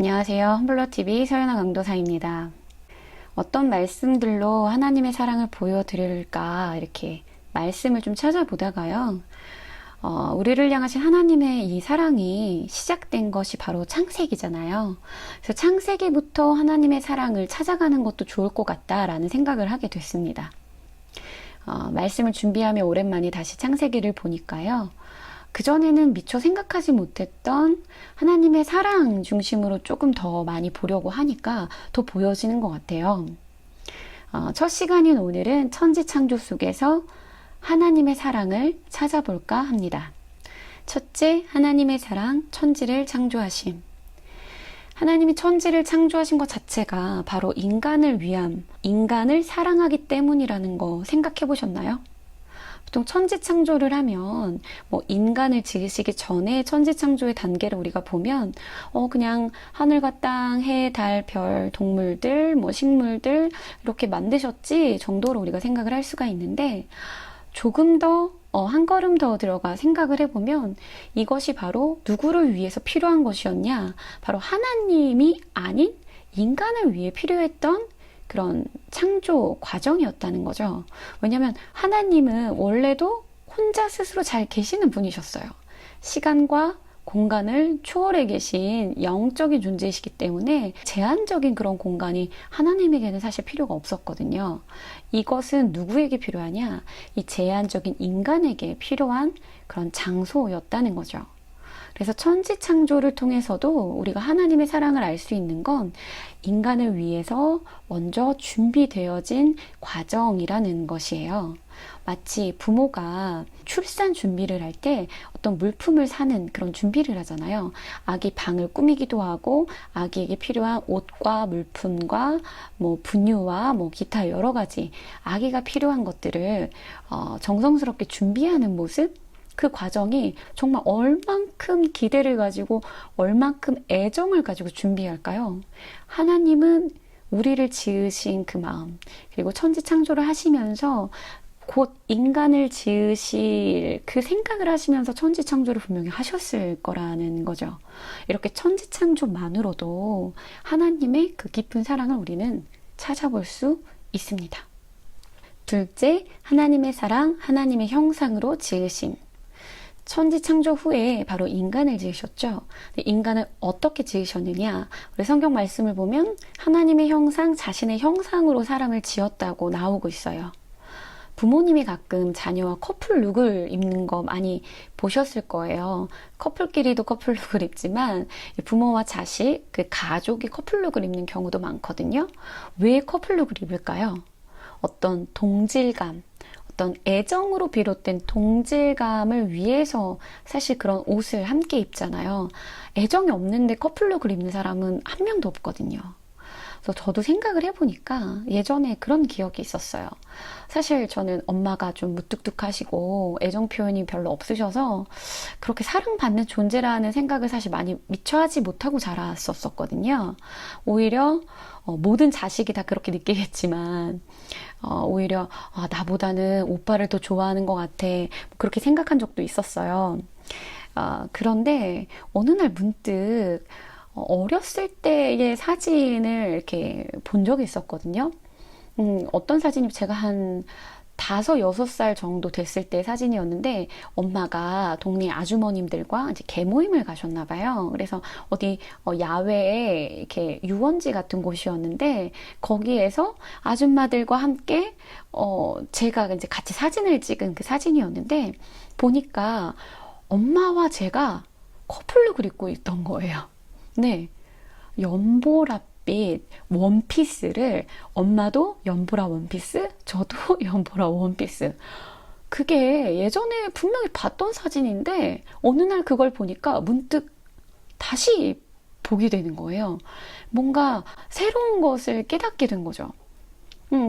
안녕하세요. 험블러TV 서연아 강도사입니다. 어떤 말씀들로 하나님의 사랑을 보여드릴까 이렇게 말씀을 좀 찾아보다가요. 우리를 향하신 하나님의 이 사랑이 시작된 것이 바로 창세기잖아요. 그래서 창세기부터 하나님의 사랑을 찾아가는 것도 좋을 것 같다라는 생각을 하게 됐습니다. 말씀을 준비하며 오랜만에 다시 창세기를 보니까요. 그전에는 미처 생각하지 못했던 하나님의 사랑 중심으로 조금 더 많이 보려고 하니까 더 보여지는 것 같아요. 첫 시간인 오늘은 천지창조 속에서 하나님의 사랑을 찾아볼까 합니다. 첫째, 하나님의 사랑, 천지를 창조하심. 하나님이 천지를 창조하신 것 자체가 바로 인간을 위함, 인간을 사랑하기 때문이라는 거 생각해 보셨나요? 보통 천지창조를 하면 인간을 지으시기 전에 천지창조의 단계를 우리가 보면 그냥 하늘과 땅, 해, 달, 별, 동물들, 식물들 이렇게 만드셨지 정도로 우리가 생각을 할 수가 있는데 조금 더 한 걸음 더 들어가 생각을 해보면 이것이 바로 누구를 위해서 필요한 것이었냐? 바로 하나님이 아닌 인간을 위해 필요했던 그런 창조 과정이었다는 거죠. 왜냐하면 하나님은 원래도 혼자 스스로 잘 계시는 분이셨어요. 시간과 공간을 초월해 계신 영적인 존재이시기 때문에 제한적인 그런 공간이 하나님에게는 사실 필요가 없었거든요. 이것은 누구에게 필요하냐? 이 제한적인 인간에게 필요한 그런 장소였다는 거죠. 그래서 천지창조를 통해서도 우리가 하나님의 사랑을 알 수 있는 건 인간을 위해서 먼저 준비되어진 과정이라는 것이에요. 마치 부모가 출산 준비를 할 때 어떤 물품을 사는 그런 준비를 하잖아요. 아기 방을 꾸미기도 하고 아기에게 필요한 옷과 물품과 분유와 기타 여러 가지 아기가 필요한 것들을 정성스럽게 준비하는 모습, 그 과정이 정말 얼만큼 기대를 가지고 얼만큼 애정을 가지고 준비할까요? 하나님은 우리를 지으신 그 마음, 그리고 천지창조를 하시면서 곧 인간을 지으실 그 생각을 하시면서 천지창조를 분명히 하셨을 거라는 거죠. 이렇게 천지창조만으로도 하나님의 그 깊은 사랑을 우리는 찾아볼 수 있습니다. 둘째, 하나님의 사랑, 하나님의 형상으로 지으심. 천지창조 후에 바로 인간을 지으셨죠. 인간을 어떻게 지으셨느냐? 우리 성경 말씀을 보면 하나님의 형상, 자신의 형상으로 사람을 지었다고 나오고 있어요. 부모님이 가끔 자녀와 커플룩을 입는 거 많이 보셨을 거예요. 커플끼리도 커플룩을 입지만 부모와 자식, 그 가족이 커플룩을 입는 경우도 많거든요. 왜 커플룩을 입을까요? 어떤 동질감, 어떤 애정으로 비롯된 동질감을 위해서 사실 그런 옷을 함께 입잖아요. 애정이 없는데 커플룩을 입는 사람은 한 명도 없거든요. 그래서 저도 생각을 해보니까 예전에 그런 기억이 있었어요. 사실 저는 엄마가 좀 무뚝뚝하시고 애정 표현이 별로 없으셔서 그렇게 사랑받는 존재라는 생각을 사실 많이 미처 하지 못하고 자랐었거든요. 오히려 모든 자식이 다 그렇게 느끼겠지만 오히려 나보다는 오빠를 더 좋아하는 것 같아 그렇게 생각한 적도 있었어요. 그런데 어느 날 문득 어렸을 때의 사진을 이렇게 본 적이 있었거든요. 어떤 사진이 제가 한 5, 6살 정도 됐을 때 사진이었는데 엄마가 동네 아주머님들과 이제 개모임을 가셨나 봐요. 그래서 어디 야외에 이렇게 유원지 같은 곳이었는데 거기에서 아줌마들과 함께 제가 이제 같이 사진을 찍은 그 사진이었는데 보니까 엄마와 커플룩을 입고 있던 거예요. 네, 연보라빛 원피스를 엄마도 연보라 원피스, 저도 연보라 원피스. 그게 예전에 분명히 봤던 사진인데 어느 날 그걸 보니까 문득 다시 보게 되는 거예요. 뭔가 새로운 것을 깨닫게 된 거죠.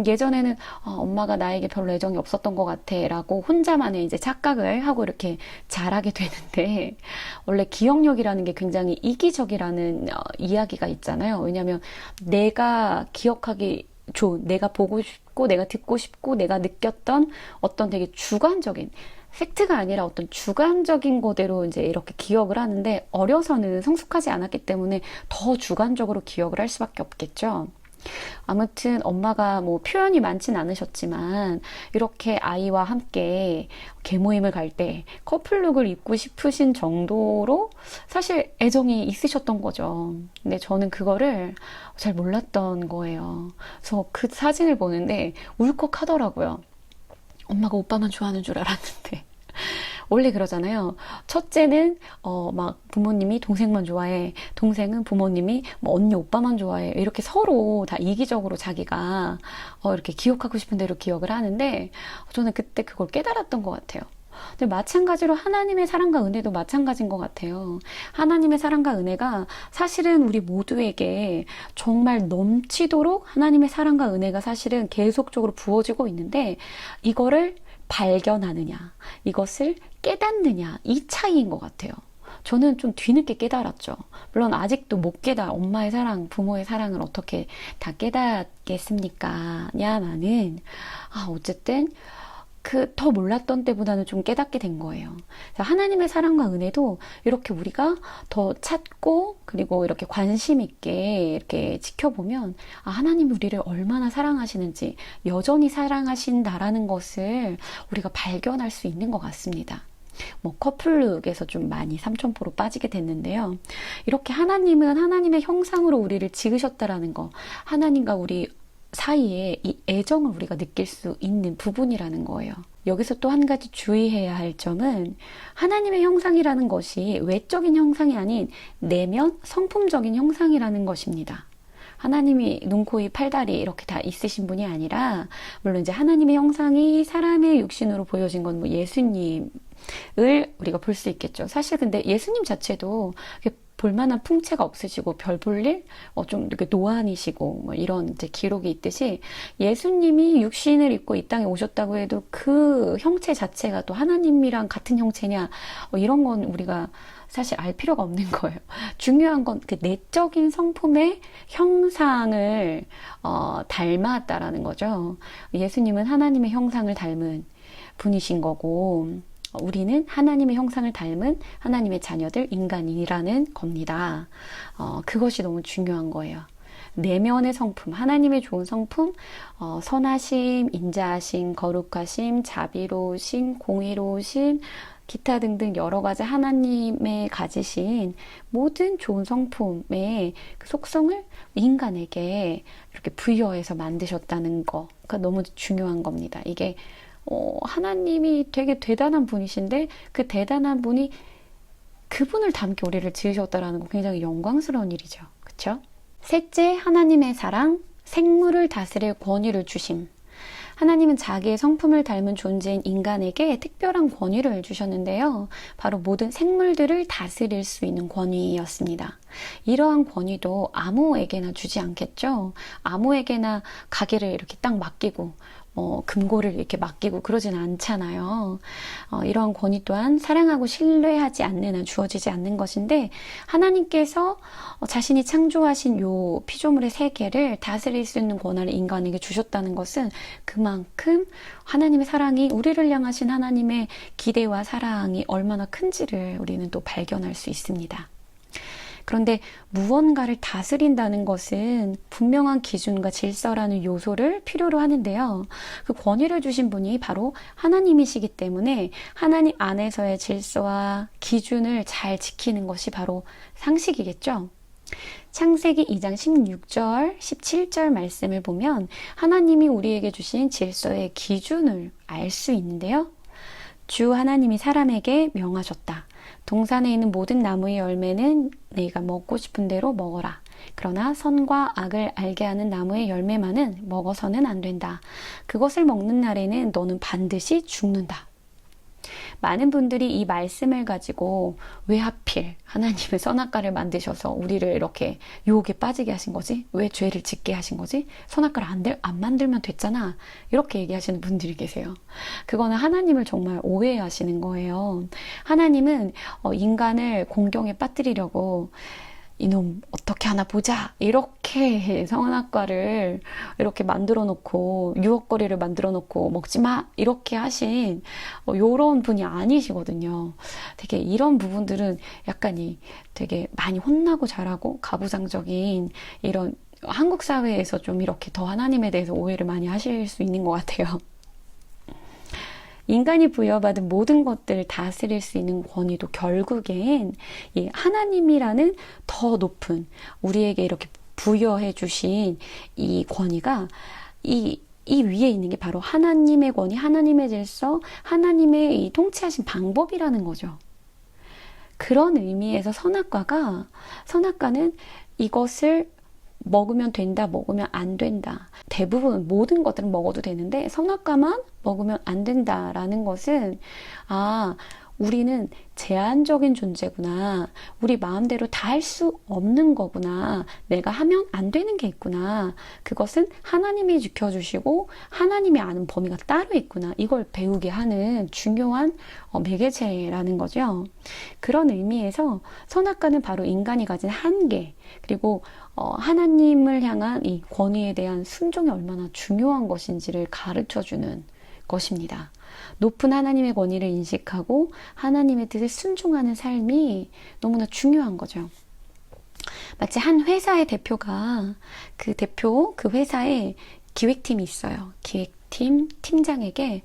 예전에는 엄마가 나에게 별로 애정이 없었던 것 같아 라고 혼자만의 이제 착각을 하고 이렇게 자라게 되는데 원래 기억력이라는 게 굉장히 이기적이라는 이야기가 있잖아요. 왜냐하면 내가 기억하기 좋은, 내가 보고 싶고 내가 듣고 싶고 내가 느꼈던 어떤 되게 주관적인 팩트가 아니라 어떤 주관적인 거대로 이제 이렇게 기억을 하는데, 어려서는 성숙하지 않았기 때문에 더 주관적으로 기억을 할 수밖에 없겠죠. 아무튼 엄마가 뭐 표현이 많진 않으셨지만 이렇게 아이와 함께 계모임을 갈 때 커플룩을 입고 싶으신 정도로 사실 애정이 있으셨던 거죠. 근데 저는 그거를 잘 몰랐던 거예요. 그래서 그 사진을 보는데 울컥하더라고요. 엄마가 오빠만 좋아하는 줄 알았는데. 원래 그러잖아요. 첫째는 막 부모님이 동생만 좋아해. 동생은 부모님이 뭐 언니 오빠만 좋아해. 이렇게 서로 다 이기적으로 자기가 이렇게 기억하고 싶은 대로 기억을 하는데, 저는 그때 그걸 깨달았던 것 같아요. 근데 마찬가지로 하나님의 사랑과 은혜도 마찬가지인 것 같아요. 하나님의 사랑과 은혜가 사실은 우리 모두에게 정말 넘치도록 하나님의 사랑과 은혜가 사실은 계속적으로 부어지고 있는데, 이거를 발견하느냐, 이것을 깨닫느냐, 이 차이인 것 같아요. 저는 좀 뒤늦게 깨달았죠. 물론 아직도 못 엄마의 사랑, 부모의 사랑을 어떻게 다 깨닫겠습니까? 냐마는, 어쨌든, 더 몰랐던 때보다는 좀 깨닫게 된 거예요. 하나님의 사랑과 은혜도 이렇게 우리가 더 찾고, 그리고 이렇게 관심 있게 이렇게 지켜보면, 하나님이 우리를 얼마나 사랑하시는지, 여전히 사랑하신다라는 것을 우리가 발견할 수 있는 것 같습니다. 뭐 커플룩에서 좀 많이 삼천포로 빠지게 됐는데요. 이렇게 하나님은 하나님의 형상으로 우리를 지으셨다라는 거, 하나님과 우리 사이에 이 애정을 우리가 느낄 수 있는 부분이라는 거예요. 여기서 또 한 가지 주의해야 할 점은, 하나님의 형상이라는 것이 외적인 형상이 아닌 내면 성품적인 형상이라는 것입니다. 하나님이 눈, 코, 입, 팔다리 이렇게 다 있으신 분이 아니라, 물론 이제 하나님의 형상이 사람의 육신으로 보여진 건 뭐 예수님을 우리가 볼 수 있겠죠. 사실 근데 예수님 자체도 볼만한 풍채가 없으시고 별 볼 일, 좀 이렇게 노안이시고 뭐 이런 이제 기록이 있듯이, 예수님이 육신을 입고 이 땅에 오셨다고 해도 그 형체 자체가 또 하나님이랑 같은 형체냐, 이런 건 우리가 사실 알 필요가 없는 거예요. 중요한 건 그 내적인 성품의 형상을 닮았다라는 거죠. 예수님은 하나님의 형상을 닮은 분이신 거고, 우리는 하나님의 형상을 닮은 하나님의 자녀들, 인간이라는 겁니다. 그것이 너무 중요한 거예요. 내면의 성품, 하나님의 좋은 성품, 선하심, 인자하심, 거룩하심, 자비로우심, 공의로우심, 기타 등등 여러 가지 하나님의 가지신 모든 좋은 성품의 그 속성을 인간에게 이렇게 부여해서 만드셨다는 거가 너무 중요한 겁니다. 이게 하나님이 되게 대단한 분이신데, 그 대단한 분이 그분을 닮게 우리를 지으셨다라는 거 굉장히 영광스러운 일이죠. 그쵸? 셋째, 하나님의 사랑, 생물을 다스릴 권위를 주심. 하나님은 자기의 성품을 닮은 존재인 인간에게 특별한 권위를 주셨는데요. 바로 모든 생물들을 다스릴 수 있는 권위였습니다. 이러한 권위도 아무에게나 주지 않겠죠. 아무에게나 가게를 이렇게 딱 맡기고 금고를 이렇게 맡기고 그러진 않잖아요. 이러한 권위 또한 사랑하고 신뢰하지 않는 한 주어지지 않는 것인데, 하나님께서 자신이 창조하신 요 피조물의 세계를 다스릴 수 있는 권한을 인간에게 주셨다는 것은 그만큼 하나님의 사랑이, 우리를 향하신 하나님의 기대와 사랑이 얼마나 큰지를 우리는 또 발견할 수 있습니다. 그런데 무언가를 다스린다는 것은 분명한 기준과 질서라는 요소를 필요로 하는데요. 그 권위를 주신 분이 바로 하나님이시기 때문에 하나님 안에서의 질서와 기준을 잘 지키는 것이 바로 상식이겠죠. 창세기 2장 16절, 17절 말씀을 보면 하나님이 우리에게 주신 질서의 기준을 알 수 있는데요. 주 하나님이 사람에게 명하셨다. 동산에 있는 모든 나무의 열매는 네가 먹고 싶은 대로 먹어라. 그러나 선과 악을 알게 하는 나무의 열매만은 먹어서는 안 된다. 그것을 먹는 날에는 너는 반드시 죽는다. 많은 분들이 이 말씀을 가지고 왜 하필 하나님의 선악과를 만드셔서 우리를 이렇게 유혹에 빠지게 하신 거지? 왜 죄를 짓게 하신 거지? 선악과를 안 만들면 됐잖아. 이렇게 얘기하시는 분들이 계세요. 그거는 하나님을 정말 오해하시는 거예요. 하나님은 인간을 공경에 빠뜨리려고 이놈 어떻게 하나 보자 이렇게 선악과를 이렇게 만들어 놓고 유혹거리를 만들어 놓고 먹지 마 이렇게 하신 요런 분이 아니시거든요. 되게 이런 부분들은 약간 되게 많이 혼나고 자라고 가부장적인 이런 한국 사회에서 좀 이렇게 더 하나님에 대해서 오해를 많이 하실 수 있는 것 같아요. 인간이 부여받은 모든 것들을 다스릴 수 있는 권위도 결국엔 이 하나님이라는 더 높은 우리에게 이렇게 부여해 주신 이 권위가 이 위에 있는 게 바로 하나님의 권위, 하나님의 질서, 하나님의 이 통치하신 방법이라는 거죠. 그런 의미에서 선악과는 이것을 먹으면 된다, 먹으면 안 된다. 대부분 모든 것들은 먹어도 되는데 선악과만 먹으면 안 된다라는 것은 우리는 제한적인 존재구나. 우리 마음대로 다 할 수 없는 거구나. 내가 하면 안 되는 게 있구나. 그것은 하나님이 지켜주시고 하나님이 아는 범위가 따로 있구나. 이걸 배우게 하는 중요한 매개체라는 거죠. 그런 의미에서 선악과는 바로 인간이 가진 한계, 그리고 하나님을 향한 이 권위에 대한 순종이 얼마나 중요한 것인지를 가르쳐주는 것입니다. 높은 하나님의 권위를 인식하고 하나님의 뜻에 순종하는 삶이 너무나 중요한 거죠. 마치 한 회사의 대표가 그 회사에 기획팀이 있어요. 기획팀 팀장에게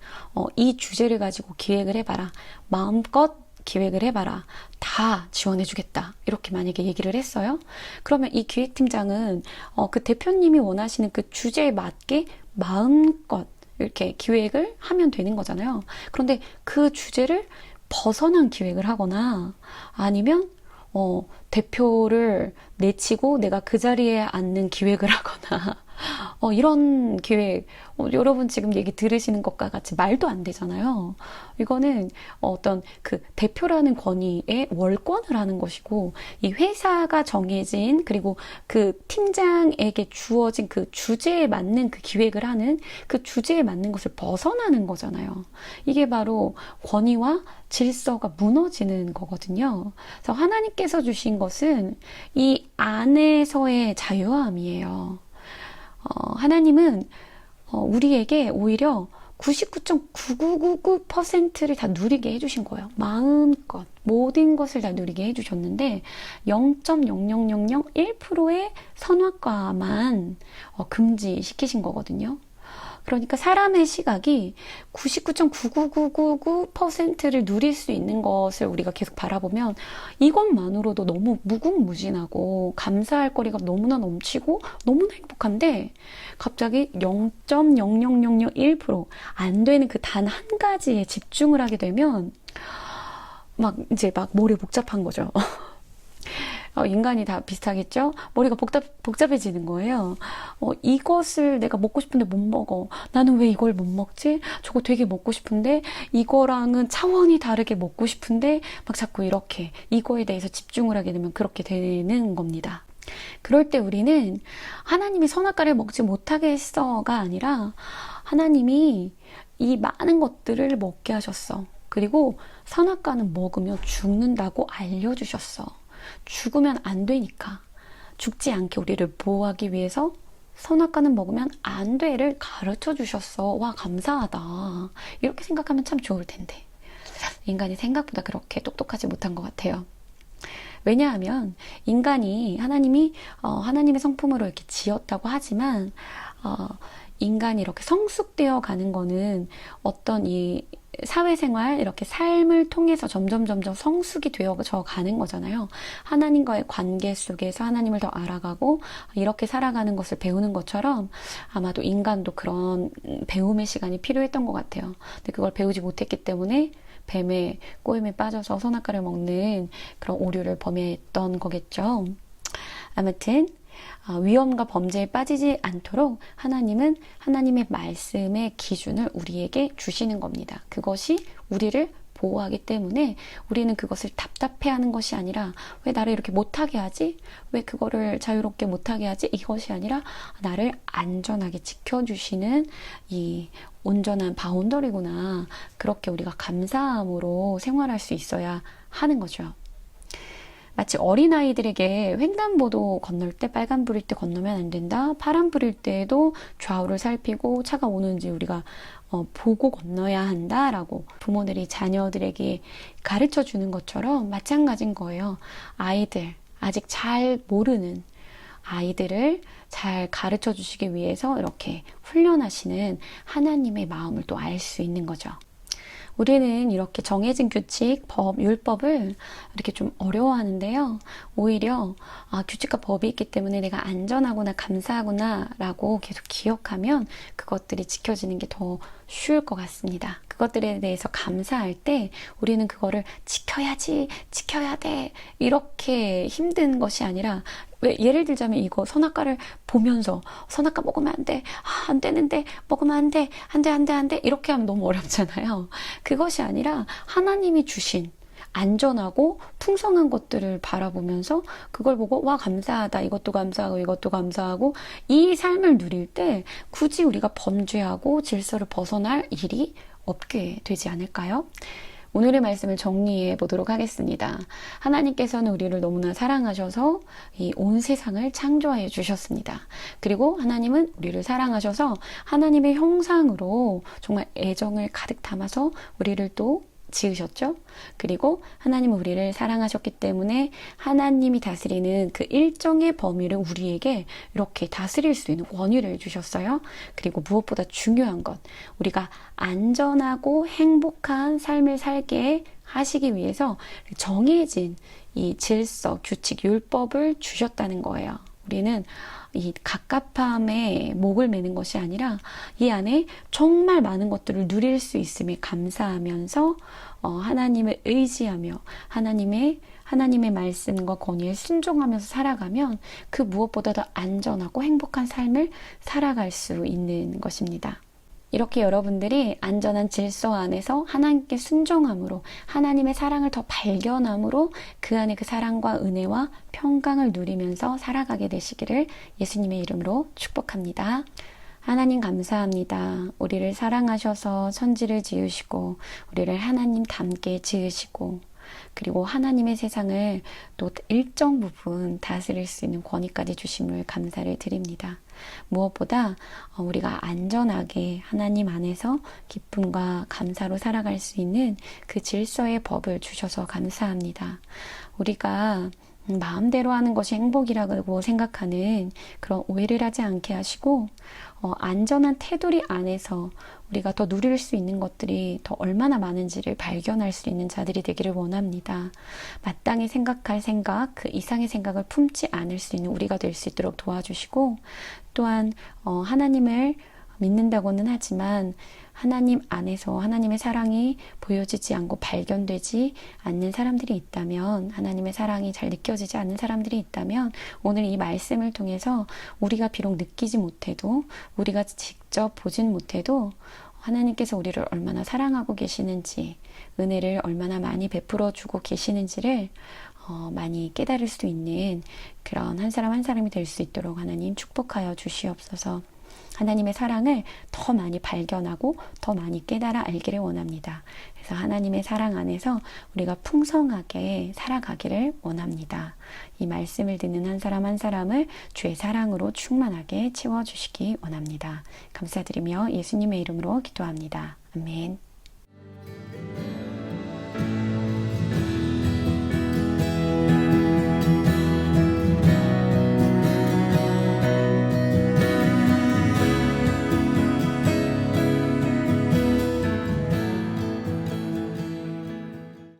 이 주제를 가지고 기획을 해봐라. 마음껏 기획을 해봐라. 다 지원해주겠다. 이렇게 만약에 얘기를 했어요. 그러면 이 기획팀장은 그 대표님이 원하시는 그 주제에 맞게 마음껏 이렇게 기획을 하면 되는 거잖아요. 그런데 그 주제를 벗어난 기획을 하거나 아니면 대표를 내치고 내가 그 자리에 앉는 기획을 하거나 이런 기획, 여러분 지금 얘기 들으시는 것과 같이 말도 안 되잖아요. 이거는 어떤 그 대표라는 권위에 월권을 하는 것이고, 이 회사가 정해진, 그리고 그 팀장에게 주어진 그 주제에 맞는 그 기획을 하는 그 주제에 맞는 것을 벗어나는 거잖아요. 이게 바로 권위와 질서가 무너지는 거거든요. 그래서 하나님께서 주신 것은 이 안에서의 자유함이에요. 하나님은 우리에게 오히려 99.9999%를 다 누리게 해주신 거예요. 마음껏 모든 것을 다 누리게 해주셨는데 0.00001%의 선악과만 금지시키신 거거든요. 그러니까 사람의 시각이 99.99999%를 누릴 수 있는 것을 우리가 계속 바라보면 이것만으로도 너무 무궁무진하고 감사할 거리가 너무나 넘치고 너무나 행복한데, 갑자기 0.00001%안 되는 그 단 한 가지에 집중을 하게 되면 이제 머리 복잡한 거죠. 인간이 다 비슷하겠죠? 머리가 복잡해지는 거예요. 이것을 내가 먹고 싶은데 못 먹어. 나는 왜 이걸 못 먹지? 저거 되게 먹고 싶은데 이거랑은 차원이 다르게 먹고 싶은데 자꾸 이렇게 이거에 대해서 집중을 하게 되면 그렇게 되는 겁니다. 그럴 때 우리는 하나님이 선악과를 먹지 못하게 했어가 아니라 하나님이 이 많은 것들을 먹게 하셨어. 그리고 선악과는 먹으면 죽는다고 알려주셨어. 죽으면 안 되니까, 죽지 않게 우리를 보호하기 위해서 선악과는 먹으면 안 돼를 가르쳐 주셨어. 와, 감사하다. 이렇게 생각하면 참 좋을 텐데 인간이 생각보다 그렇게 똑똑하지 못한 것 같아요. 왜냐하면 인간이 하나님이 하나님의 성품으로 이렇게 지었다고 하지만 인간이 이렇게 성숙되어 가는 거는 어떤 이 사회생활, 이렇게 삶을 통해서 점점 성숙이 되어져 가는 거잖아요. 하나님과의 관계 속에서 하나님을 더 알아가고 이렇게 살아가는 것을 배우는 것처럼 아마도 인간도 그런 배움의 시간이 필요했던 것 같아요. 근데 그걸 배우지 못했기 때문에 뱀의 꼬임에 빠져서 선악과를 먹는 그런 오류를 범했던 거겠죠. 아무튼 위험과 범죄에 빠지지 않도록 하나님은 하나님의 말씀의 기준을 우리에게 주시는 겁니다. 그것이 우리를 보호하기 때문에 우리는 그것을 답답해하는 것이 아니라 왜 나를 이렇게 못하게 하지? 왜 그거를 자유롭게 못하게 하지? 이것이 아니라 나를 안전하게 지켜주시는 이 온전한 바운더리구나. 그렇게 우리가 감사함으로 생활할 수 있어야 하는 거죠. 마치 어린아이들에게 횡단보도 건널 때 빨간불일 때 건너면 안 된다. 파란불일 때에도 좌우를 살피고 차가 오는지 우리가 보고 건너야 한다라고 부모들이 자녀들에게 가르쳐 주는 것처럼 마찬가지인 거예요. 아이들, 아직 잘 모르는 아이들을 잘 가르쳐 주시기 위해서 이렇게 훈련하시는 하나님의 마음을 또 알 수 있는 거죠. 우리는 이렇게 정해진 규칙, 법, 율법을 이렇게 좀 어려워하는데요. 오히려 규칙과 법이 있기 때문에 내가 안전하구나, 감사하구나 라고 계속 기억하면 그것들이 지켜지는 게 더 쉬울 것 같습니다. 그것들에 대해서 감사할 때 우리는 그거를 지켜야지, 지켜야 돼 이렇게 힘든 것이 아니라, 왜 예를 들자면 이거 선악과를 보면서 선악과 먹으면 안 돼, 안 되는데 먹으면 안 돼, 안 돼, 안 돼, 안 돼 이렇게 하면 너무 어렵잖아요. 그것이 아니라 하나님이 주신 안전하고 풍성한 것들을 바라보면서 그걸 보고 와 감사하다, 이것도 감사하고 이것도 감사하고, 이 삶을 누릴 때 굳이 우리가 범죄하고 질서를 벗어날 일이 없게 되지 않을까요? 오늘의 말씀을 정리해 보도록 하겠습니다. 하나님께서는 우리를 너무나 사랑하셔서 이 온 세상을 창조해 주셨습니다. 그리고 하나님은 우리를 사랑하셔서 하나님의 형상으로 정말 애정을 가득 담아서 우리를 또 지으셨죠. 그리고 하나님은 우리를 사랑하셨기 때문에 하나님이 다스리는 그 일정의 범위를 우리에게 이렇게 다스릴 수 있는 권위를 주셨어요. 그리고 무엇보다 중요한 것, 우리가 안전하고 행복한 삶을 살게 하시기 위해서 정해진 이 질서, 규칙, 율법을 주셨다는 거예요. 우리는 이 갑갑함에 목을 매는 것이 아니라 이 안에 정말 많은 것들을 누릴 수 있음에 감사하면서 하나님을 의지하며 하나님의 말씀과 권위에 순종하면서 살아가면 그 무엇보다도 안전하고 행복한 삶을 살아갈 수 있는 것입니다. 이렇게 여러분들이 안전한 질서 안에서 하나님께 순종함으로 하나님의 사랑을 더 발견함으로 그 안에 그 사랑과 은혜와 평강을 누리면서 살아가게 되시기를 예수님의 이름으로 축복합니다. 하나님 감사합니다. 우리를 사랑하셔서 천지를 지으시고 우리를 하나님 닮게 지으시고 그리고 하나님의 세상을 또 일정 부분 다스릴 수 있는 권위까지 주심을 감사를 드립니다. 무엇보다 우리가 안전하게 하나님 안에서 기쁨과 감사로 살아갈 수 있는 그 질서의 법을 주셔서 감사합니다. 우리가 마음대로 하는 것이 행복이라고 생각하는 그런 오해를 하지 않게 하시고 안전한 테두리 안에서 우리가 더 누릴 수 있는 것들이 더 얼마나 많은지를 발견할 수 있는 자들이 되기를 원합니다. 마땅히 생각할 생각, 그 이상의 생각을 품지 않을 수 있는 우리가 될 수 있도록 도와주시고, 또한 하나님을 믿는다고는 하지만 하나님 안에서 하나님의 사랑이 보여지지 않고 발견되지 않는 사람들이 있다면, 하나님의 사랑이 잘 느껴지지 않는 사람들이 있다면 오늘 이 말씀을 통해서 우리가 비록 느끼지 못해도, 우리가 직접 보진 못해도 하나님께서 우리를 얼마나 사랑하고 계시는지, 은혜를 얼마나 많이 베풀어 주고 계시는지를 많이 깨달을 수 있는 그런 한 사람 한 사람이 될 수 있도록 하나님 축복하여 주시옵소서. 하나님의 사랑을 더 많이 발견하고 더 많이 깨달아 알기를 원합니다. 그래서 하나님의 사랑 안에서 우리가 풍성하게 살아가기를 원합니다. 이 말씀을 듣는 한 사람 한 사람을 주의 사랑으로 충만하게 채워주시기 원합니다. 감사드리며 예수님의 이름으로 기도합니다. 아멘.